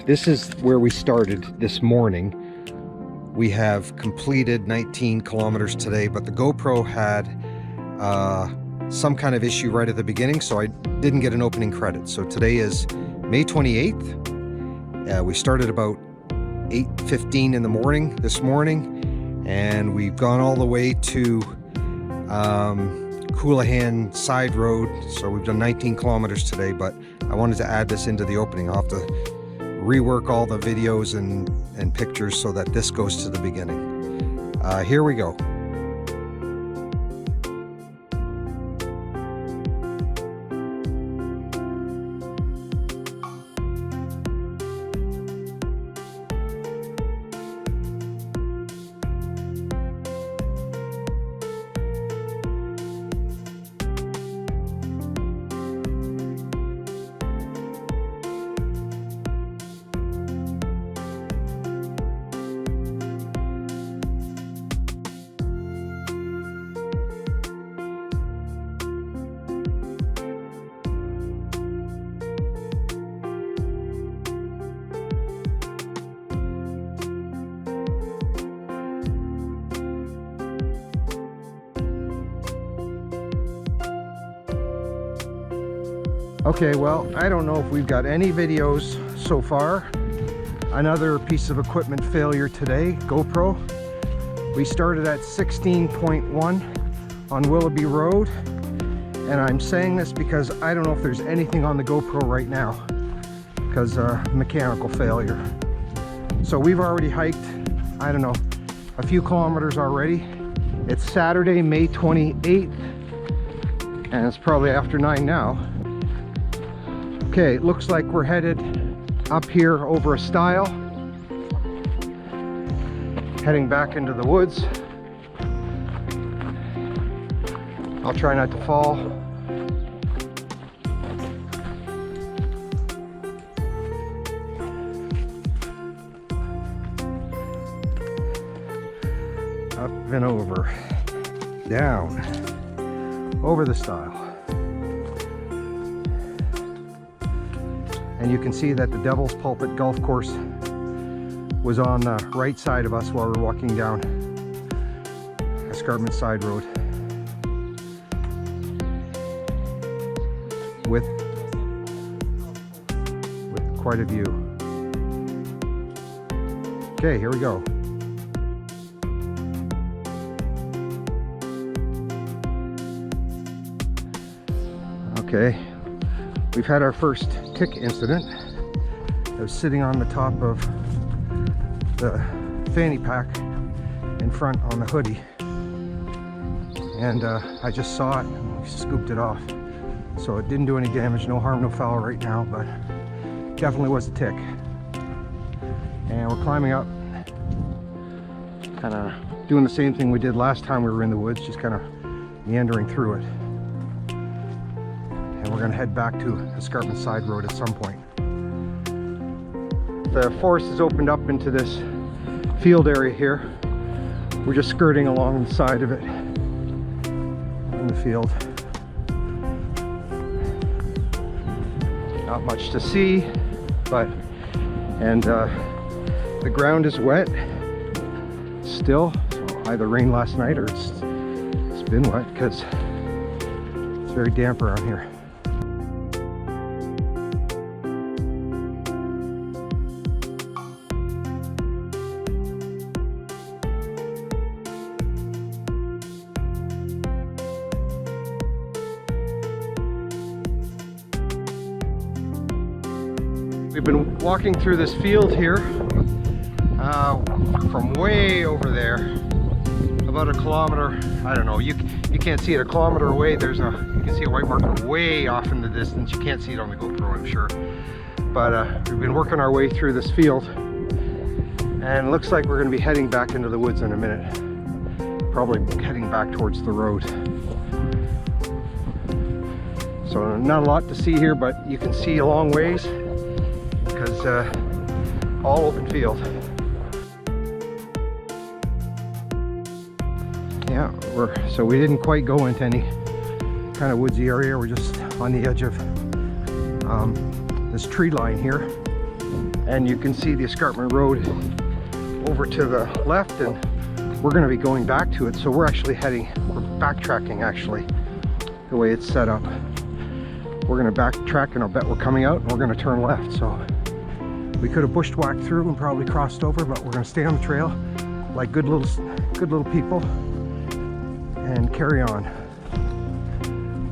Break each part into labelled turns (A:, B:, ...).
A: This is where we started this morning. We have completed 19 kilometers today, but the GoPro had some kind of issue right at the beginning, so I didn't get an opening credit. So today is May 28th. We started about 8:15 in the morning this morning, and we've gone all the way to Caledon side road. So we've done 19 kilometers today, but I wanted to add this into the opening. I'll have to rework all the videos and pictures so that this goes to the beginning. Here we go. Okay, well, I don't know if we've got any videos so far. Another piece of equipment failure today, GoPro. We started at 16.1 on Willoughby Road, and I'm saying this because I don't know if there's anything on the GoPro right now because mechanical failure. So we've already hiked, I don't know, a few kilometers already. It's Saturday, May 28th, and it's probably after 9 now. Okay, it looks like we're headed up here over a stile, heading back into the woods. I'll try not to fall. Up and over, down, over the stile. And you can see that the Devil's Pulpit golf course was on the right side of us while we were walking down Escarpment Side Road with quite a view. Okay, here we go. Okay, we've had our first tick incident. I was sitting on the top of the fanny pack in front on the hoodie, and I just saw it and we scooped it off. So it didn't do any damage, no harm, no foul right now, but definitely was a tick. And we're climbing up, kind of doing the same thing we did last time we were in the woods, just kind of meandering through it. And we're going to head back to Escarpment Side Road at some point. The forest has opened up into this field area here. We're just skirting along the side of it in the field. Not much to see, but the ground is wet still. So either rained last night or it's been wet because it's very damp around here. We've been walking through this field here from way over there, about a kilometer. I don't know, you can't see it a kilometer away. You can see a white marker way off in the distance. You can't see it on the GoPro, I'm sure. But we've been working our way through this field, and it looks like we're going to be heading back into the woods in a minute. Probably heading back towards the road. So not a lot to see here, but you can see a long ways because all open field. Yeah, so we didn't quite go into any kind of woodsy area. We're just on the edge of this tree line here, and you can see the escarpment road over to the left, and we're going to be going back to it. So we're backtracking actually, the way it's set up. We're going to backtrack, and I'll bet we're coming out and we're going to turn left. So we could have bushwhacked through and probably crossed over, but we're going to stay on the trail like good little people and carry on.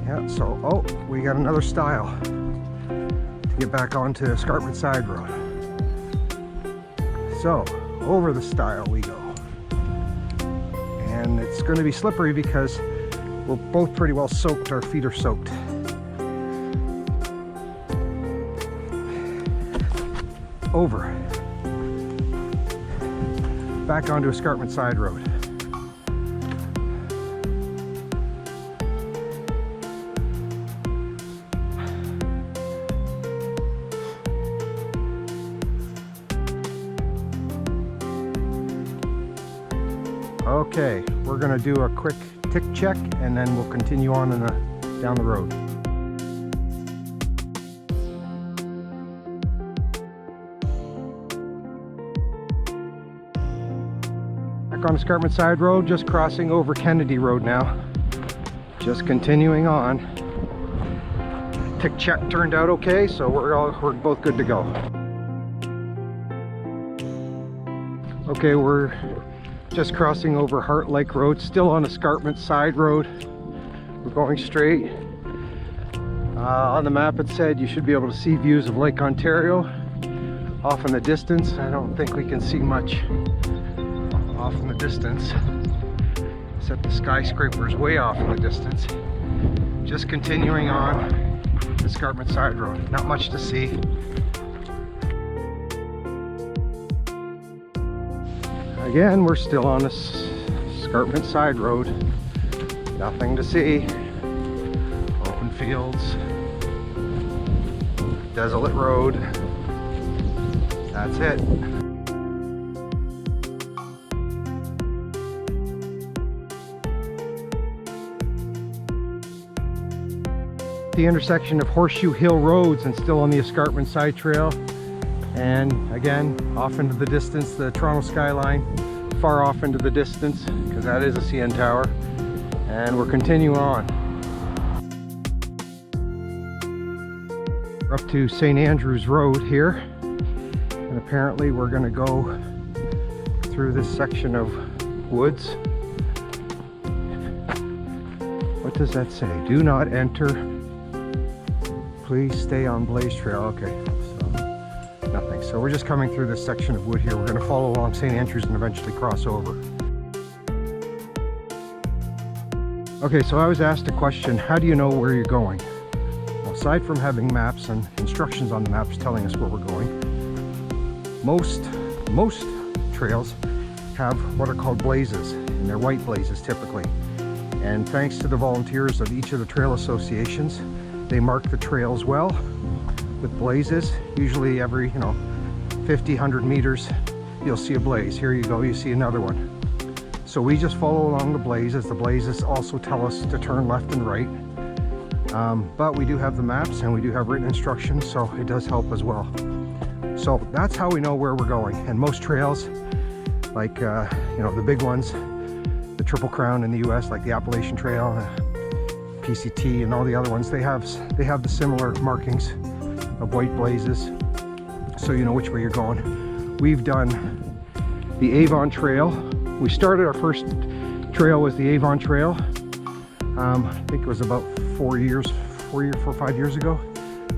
A: Yeah, so, oh, we got another stile to get back onto Escarpment Side Road. So, over the stile we go. And it's going to be slippery because we're both pretty well soaked. Our feet are soaked. Over. Back onto Escarpment Side Road. Okay, we're going to do a quick tick check and then we'll continue on down the road. Back on Escarpment Side Road, just crossing over Kennedy Road now. Just continuing on. Tick check turned out okay, so we're both good to go. Okay, we're just crossing over Heart Lake Road, still on Escarpment Side Road. We're going straight. On the map it said you should be able to see views of Lake Ontario off in the distance. I don't think we can see much off in the distance, except the skyscrapers way off in the distance. Just continuing on Escarpment Side Road. Not much to see. Again, we're still on this Escarpment Side Road. Nothing to see. Open fields. Desolate road. That's it. The intersection of Horseshoe Hill Roads and still on the Escarpment Side Trail. And again, off into the distance, the Toronto skyline, far off into the distance, because that is a CN Tower. And we're continuing on. We're up to St. Andrews Road here. And apparently we're going to go through this section of woods. What does that say? Do not enter. Please stay on Blaze Trail. Okay. Nothing. So we're just coming through this section of wood here. We're going to follow along St. Andrews and eventually cross over. Okay, so I was asked a question, how do you know where you're going? Well, aside from having maps and instructions on the maps telling us where we're going, most trails have what are called blazes, and they're white blazes typically. And thanks to the volunteers of each of the trail associations, they mark the trails well with blazes. Usually every 50, 100 meters you'll see a blaze. Here you go, you see another one. So we just follow along the blazes. The blazes also tell us to turn left and right, but we do have the maps and we do have written instructions, so it does help as well. So that's how we know where we're going. And most trails, like the big ones, the Triple Crown in the US, like the Appalachian Trail, PCT and all the other ones, they have the similar markings of white blazes, so you know which way you're going. We've done the Avon Trail. We started our first trail was the Avon Trail. I think it was about 4 or 5 years ago.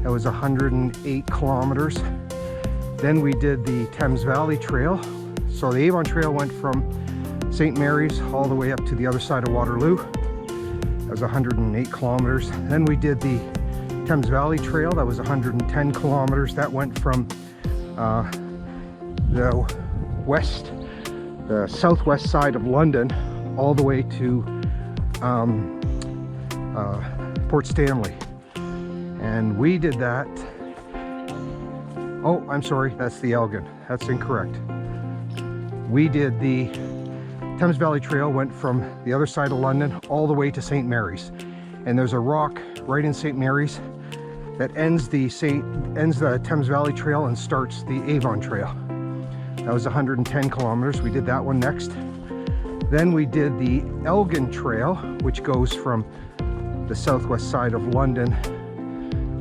A: That was 108 kilometers. Then we did the Thames Valley Trail. So the Avon Trail went from St. Mary's all the way up to the other side of Waterloo. That was 108 kilometers. Then we did the Thames Valley Trail. That was 110 kilometers. That went from the southwest side of London all the way to Port Stanley. And we did that. Oh, I'm sorry, that's the Elgin. That's incorrect. We did the Thames Valley Trail, went from the other side of London all the way to St. Mary's. And there's a rock right in St. Mary's that ends the Thames Valley Trail and starts the Avon Trail. That was 110 kilometers. We did that one next. Then we did the Elgin Trail, which goes from the southwest side of London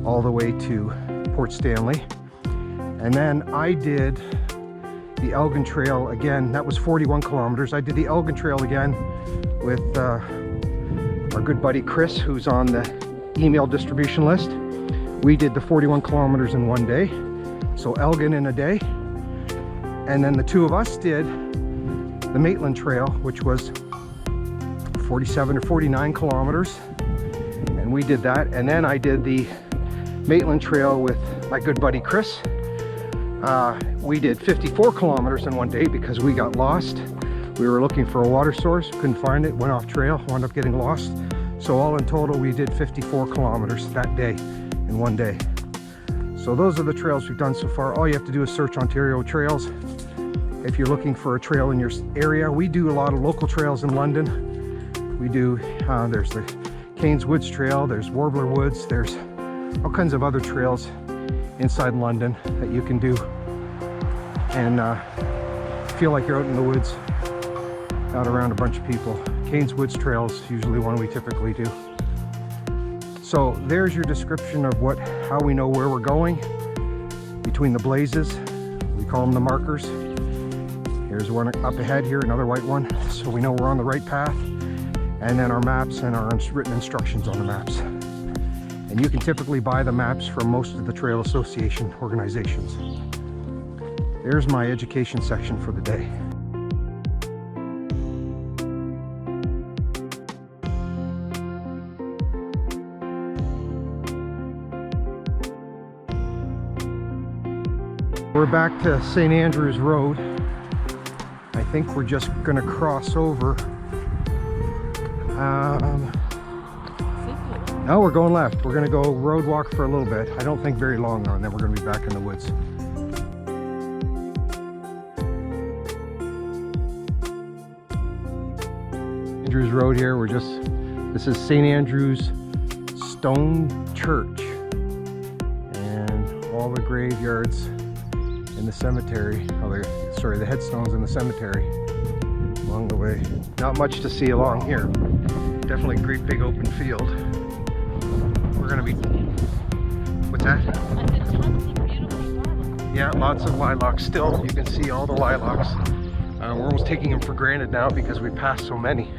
A: all the way to Port Stanley. And then I did the Elgin Trail again. That was 41 kilometers. I did the Elgin Trail again with our good buddy Chris, who's on the email distribution list. We did the 41 kilometers in one day, so Elgin in a day. And then the two of us did the Maitland Trail, which was 47 or 49 kilometers, and we did that. And then I did the Maitland Trail with my good buddy Chris. We did 54 kilometers in one day because we got lost. We were looking for a water source, couldn't find it, went off trail, wound up getting lost. So all in total, we did 54 kilometers that day in one day. So those are the trails we've done so far. All you have to do is search Ontario Trails. If you're looking for a trail in your area, we do a lot of local trails in London. We do, there's the Cairns Woods Trail, there's Warbler Woods, there's all kinds of other trails inside London that you can do and feel like you're out in the woods, out around a bunch of people. Cairns Woods Trail is usually one we typically do. So there's your description of how we know where we're going between the blazes. We call them the markers. Here's one up ahead here, another white one, so we know we're on the right path. And then our maps and our written instructions on the maps. And you can typically buy the maps from most of the Trail Association organizations. There's my education section for the day. We're back to St. Andrews Road. I think we're just gonna cross over. No, we're going left. We're gonna go road walk for a little bit. I don't think very long though, and then we're gonna be back in the woods. Andrews Road here. This is St. Andrew's Stone Church. And all the graveyards in the cemetery, the headstones in the cemetery along the way. Not much to see along here. Definitely a great big open field. We're gonna be, what's that? Yeah, lots of lilacs still. You can see all the lilacs. We're almost taking them for granted now because we passed so many.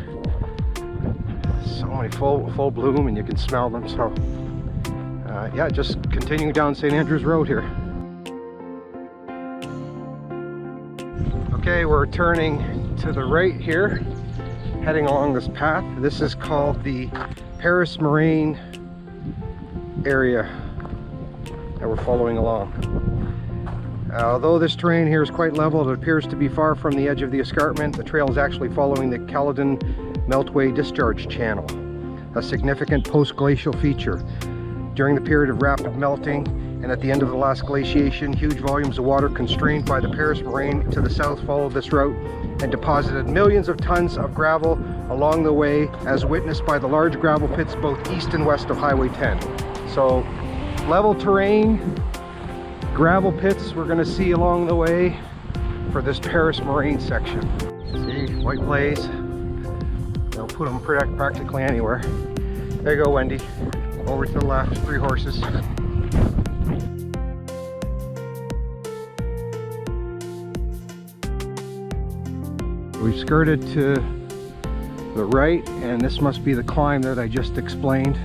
A: So many full bloom, and you can smell them. So yeah, just continuing down St. Andrews Road here. Okay, we're turning to the right here, heading along this path. This is called the Paris Moraine area that we're following along. Although this terrain here is quite level, it appears to be far from the edge of the escarpment. The trail is actually following the Caledon Meltway Discharge Channel, a significant post-glacial feature. During the period of rapid melting and at the end of the last glaciation, huge volumes of water constrained by the Paris Moraine to the south followed this route and deposited millions of tons of gravel along the way, as witnessed by the large gravel pits both east and west of Highway 10. So level terrain, gravel pits we're going to see along the way for this Paris Moraine section. See, white blaze. They'll put them practically anywhere. There you go, Wendy. Over to the left, 3 horses. We've skirted to the right, and this must be the climb that I just explained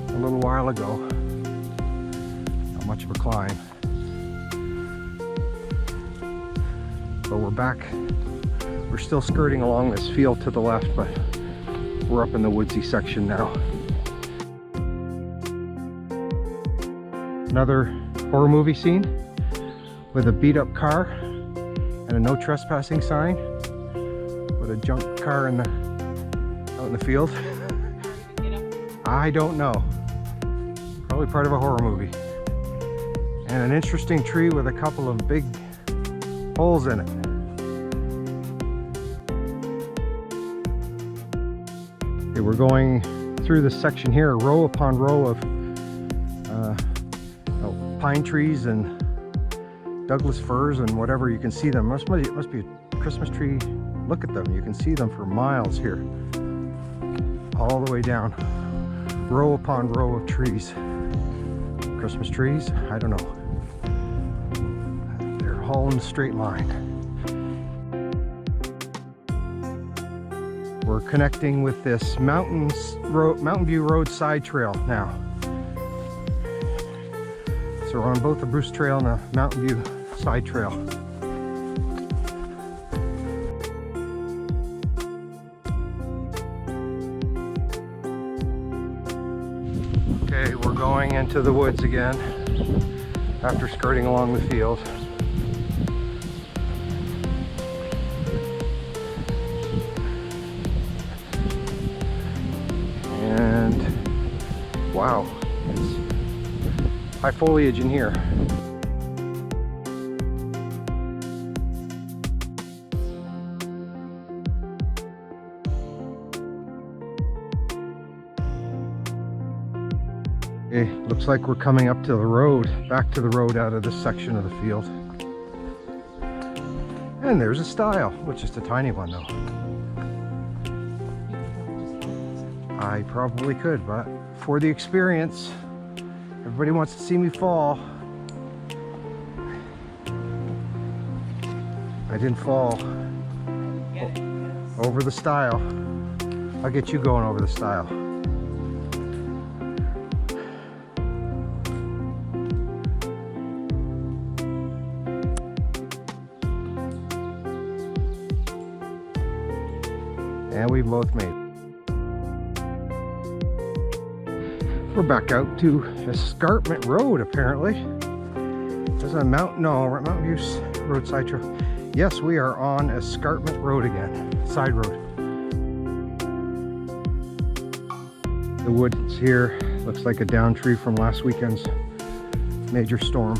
A: a little while ago. Not much of a climb. But we're back. We're still skirting along this field to the left, but we're up in the woodsy section now. Another horror movie scene with a beat up car and a no trespassing sign with a junk car out in the field. I don't know. Probably part of a horror movie. And an interesting tree with a couple of big holes in it. Okay, we're going through this section here, row upon row of pine trees and Douglas firs and whatever. You can see them. Must be a Christmas tree. Look at them. You can see them for miles here, all the way down, row upon row of trees. Christmas trees, I don't know. They're all in a straight line. We're connecting with this Mountain View Road side trail now. So we're on both the Bruce Trail and the Mountain View side trail. Okay, we're going into the woods again after skirting along the field. And wow, it's high foliage in here. Okay, looks like we're coming up to the road, back to the road out of this section of the field. And there's a stile, which is a tiny one though. I probably could, but for the experience, everybody wants to see me fall. I didn't fall over the stile. I'll get you going over the stile. And we both made it. We're back out to Escarpment Road, apparently. There's a Mountain View Road side trail. Yes, we are on Escarpment Road again, side road. The woods here looks like a down tree from last weekend's major storm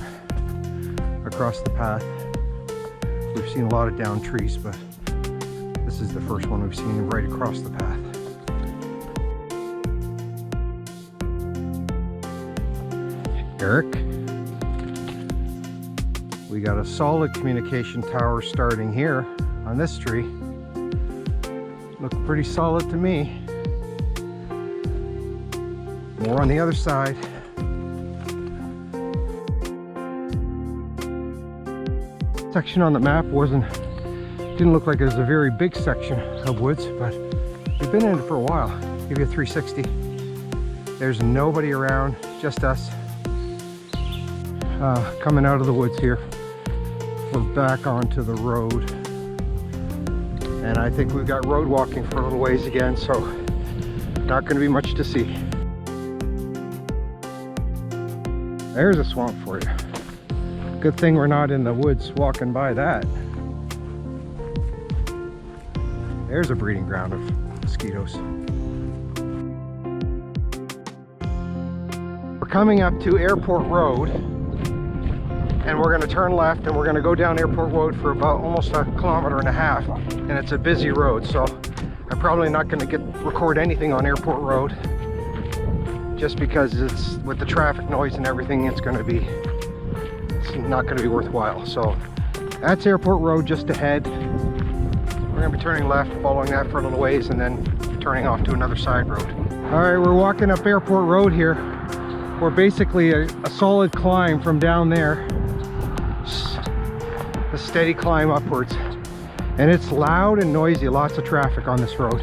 A: across the path. We've seen a lot of down trees, but this is the first one we've seen right across the path. Eric, we got a solid communication tower starting here on this tree. Look pretty solid to me. More on the other side. Section on the map didn't look like it was a very big section of woods, but we've been in it for a while. Give you a 360. There's nobody around, just us. Coming out of the woods here. We're back onto the road. And I think we've got road walking for a little ways again, so not going to be much to see. There's a swamp for you. Good thing we're not in the woods walking by that. There's a breeding ground of mosquitoes. We're coming up to Airport Road, and we're going to turn left and we're going to go down Airport Road for about almost 1.5 kilometers, and it's a busy road, so I'm probably not going to record anything on Airport Road, just because it's with the traffic noise and everything, it's not going to be worthwhile. So that's Airport Road just ahead. We're going to be turning left, following that for a little ways, and then turning off to another side road. All right, we're walking up Airport Road here. We're basically a solid climb from down there. A steady climb upwards. And it's loud and noisy, lots of traffic on this road.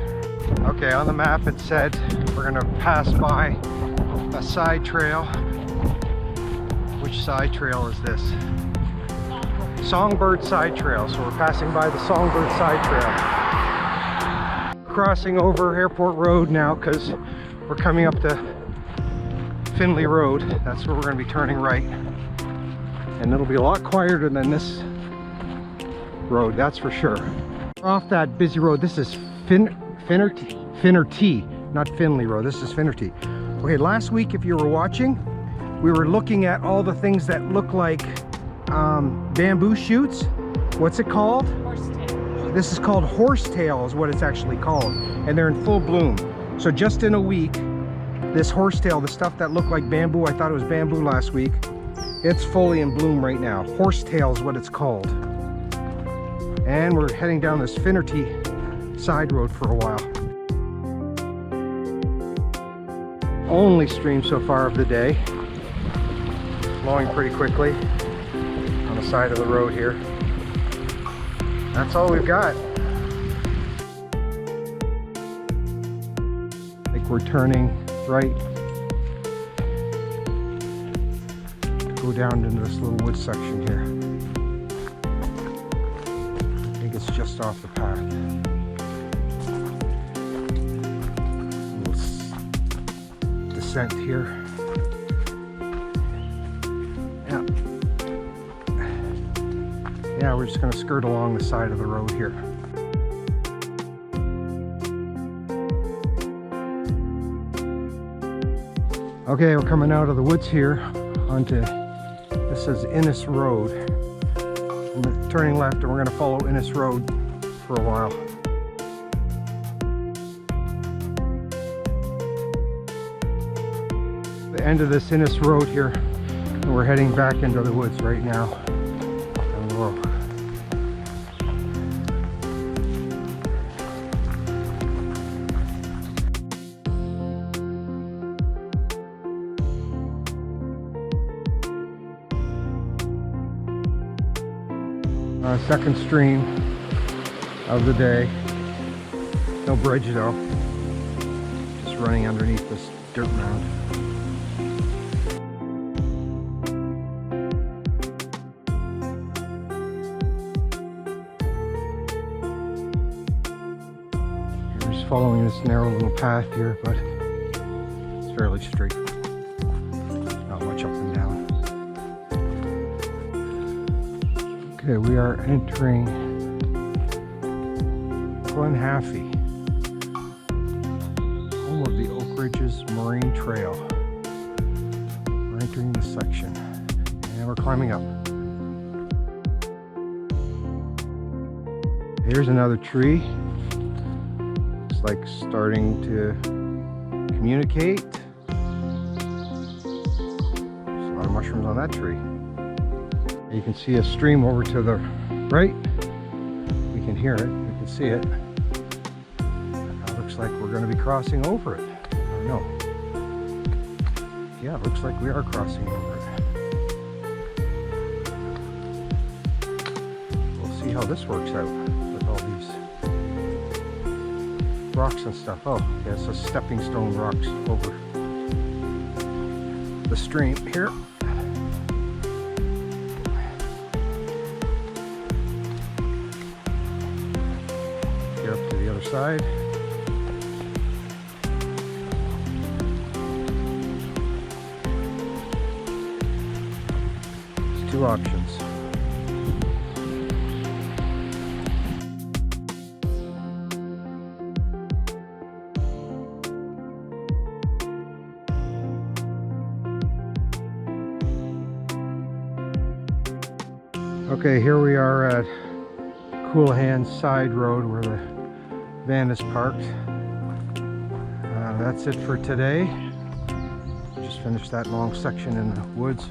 A: Okay, on the map it said we're going to pass by a side trail. Which side trail is this? Songbird Side Trail. So we're passing by the Songbird Side Trail. Crossing over Airport Road now because we're coming up to Finley Road. That's where we're going to be turning right. And it'll be a lot quieter than this road, that's for sure. Off that busy road, this is Finnerty, not Finley Road. This is Finnerty. Okay, last week, if you were watching, we were looking at all the things that look like bamboo shoots. What's it called? Horsetail. This is called horsetail is what it's actually called. And they're in full bloom. So just in a week, This horsetail, the stuff that looked like bamboo, I thought it was bamboo last week, it's fully in bloom right now. Horsetail is what it's called. And we're heading down this Finnerty side road for a while. Only stream so far of the day. Flowing pretty quickly on the side of the road here. That's all we've got. I think we're turning right to go down into this little wood section here. I think it's just off the path. A little descent here. Yeah, we're just going to skirt along the side of the road here. Okay, we're coming out of the woods here onto, this is Innes Road. We're turning left and we're going to follow Innes Road for a while. The end of this Innes Road here, and we're heading back into the woods right now. And we'll second stream of the day. No bridge though. Just running underneath this dirt mound. We're just following this narrow little path here, but it's fairly straight. Not much up and down. Okay, we are entering Glen Haffey, home of the Oak Ridges Marine Trail. We're entering this section and we're climbing up. Here's another tree. It's like starting to communicate. There's a lot of mushrooms on that tree. You can see a stream over to the right. We can hear it, we can see it. It looks like we're going to be crossing over it. I don't know. Yeah, it looks like we are crossing over it. We'll see how this works out with all these rocks and stuff. Oh, yeah, it's a stepping stone rocks over the stream here. Up to the other side. There's two options. Okay, here we are at Coolahan Side Road where the van is parked. That's it for today. Just finished that long section in the woods.